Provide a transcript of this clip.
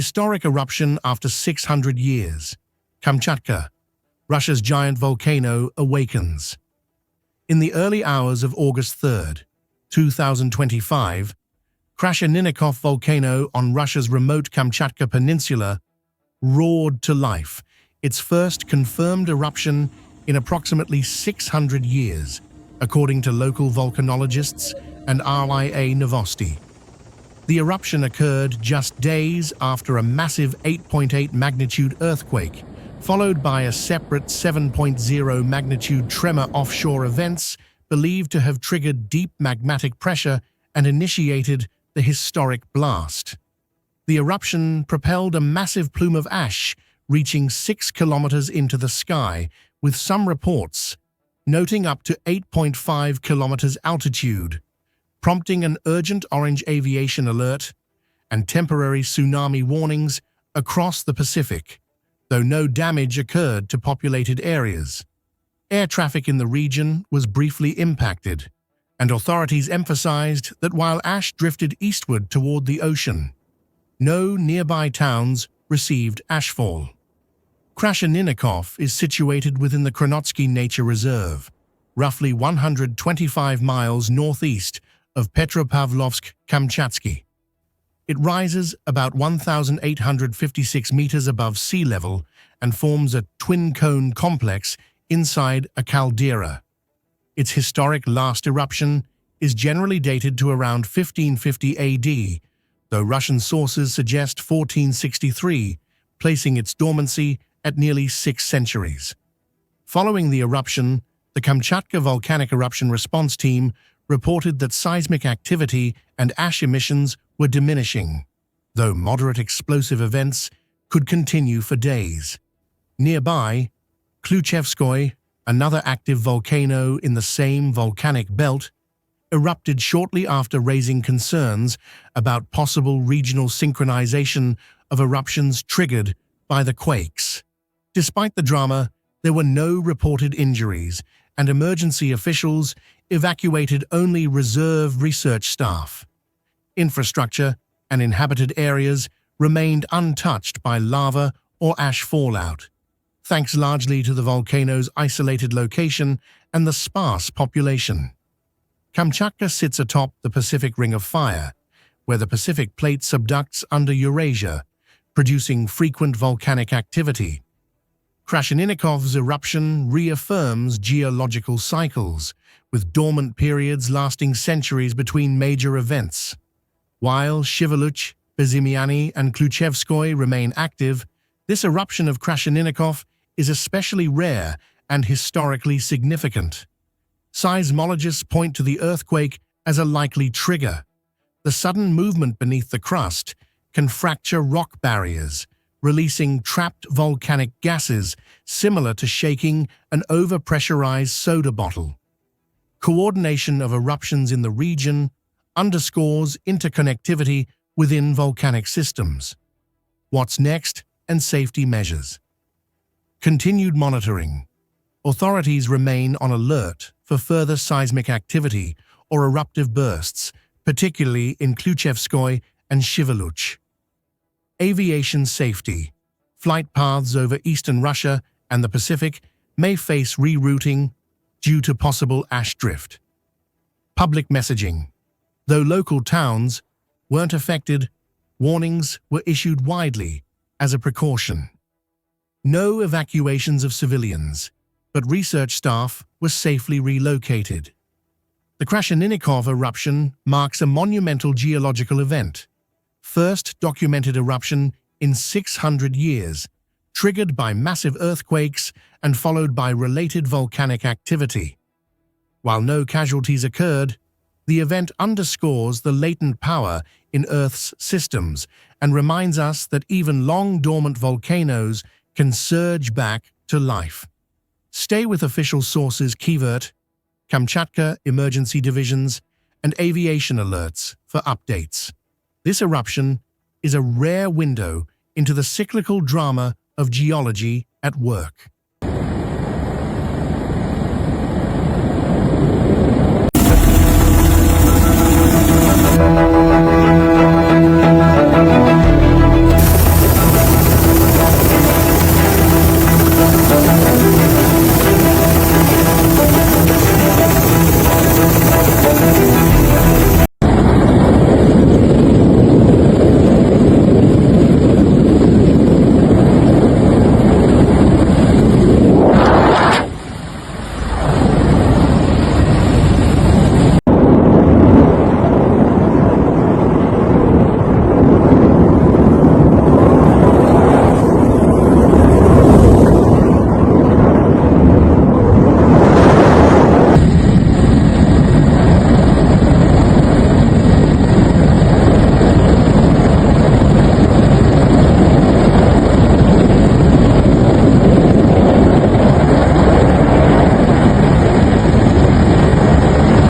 Historic eruption after 600 years. Kamchatka, Russia's giant volcano, awakens. In the early hours of August 3, 2025, Krasheninnikov volcano on Russia's remote Kamchatka Peninsula roared to life, its first confirmed eruption in approximately 600 years, according to local volcanologists and RIA Novosti. The eruption occurred just days after a massive 8.8 magnitude earthquake, followed by a separate 7.0 magnitude tremor. Offshore events believed to have triggered deep magmatic pressure and initiated the historic blast. The eruption propelled a massive plume of ash reaching 6 kilometers into the sky, with some reports noting up to 8.5 kilometers altitude, prompting an urgent orange aviation alert and temporary tsunami warnings across the Pacific, though no damage occurred to populated areas. Air traffic in the region was briefly impacted, and authorities emphasized that while ash drifted eastward toward the ocean, no nearby towns received ashfall. Krasheninnikov is situated within the Krasheninnikov Nature Reserve, roughly 125 miles northeast of Petropavlovsk-Kamchatsky. It rises about 1,856 meters above sea level and forms a twin-cone complex inside a caldera. Its historic last eruption is generally dated to around 1550 AD, though Russian sources suggest 1463, placing its dormancy at nearly 6 centuries. Following the eruption, the Kamchatka Volcanic Eruption Response Team reported that seismic activity and ash emissions were diminishing, though moderate explosive events could continue for days. Nearby, Kluchevskoy, another active volcano in the same volcanic belt, erupted shortly after raising concerns about possible regional synchronization of eruptions triggered by the quakes. Despite the drama, there were no reported injuries, and emergency officials evacuated only reserve research staff. Infrastructure and inhabited areas remained untouched by lava or ash fallout, thanks largely to the volcano's isolated location and the sparse population. Kamchatka sits atop the Pacific Ring of Fire, where the Pacific Plate subducts under Eurasia, producing frequent volcanic activity. Krasheninnikov's eruption reaffirms geological cycles, with dormant periods lasting centuries between major events. While Shiveluch, Bezimiany, and Kluchevskoy remain active, this eruption of Krasheninnikov is especially rare and historically significant. Seismologists point to the earthquake as a likely trigger. The sudden movement beneath the crust can fracture rock barriers, releasing trapped volcanic gases similar to shaking an overpressurized soda bottle. Coordination of eruptions in the region underscores interconnectivity within volcanic systems. What's next, and safety measures. Continued monitoring. Authorities remain on alert for further seismic activity or eruptive bursts, particularly in Kluchevskoy and Shiveluch. Aviation safety. Flight paths over eastern Russia and the Pacific may face rerouting due to possible ash drift. Public messaging. Though local towns weren't affected, warnings were issued widely as a precaution. No evacuations of civilians, but research staff were safely relocated. The Krasheninnikov eruption marks a monumental geological event, first documented eruption in 600 years, triggered by massive earthquakes and followed by related volcanic activity. While no casualties occurred, the event underscores the latent power in Earth's systems and reminds us that even long-dormant volcanoes can surge back to life. Stay with official sources Kivert, Kamchatka Emergency Divisions, and aviation alerts for updates. This eruption is a rare window into the cyclical drama of geology at work.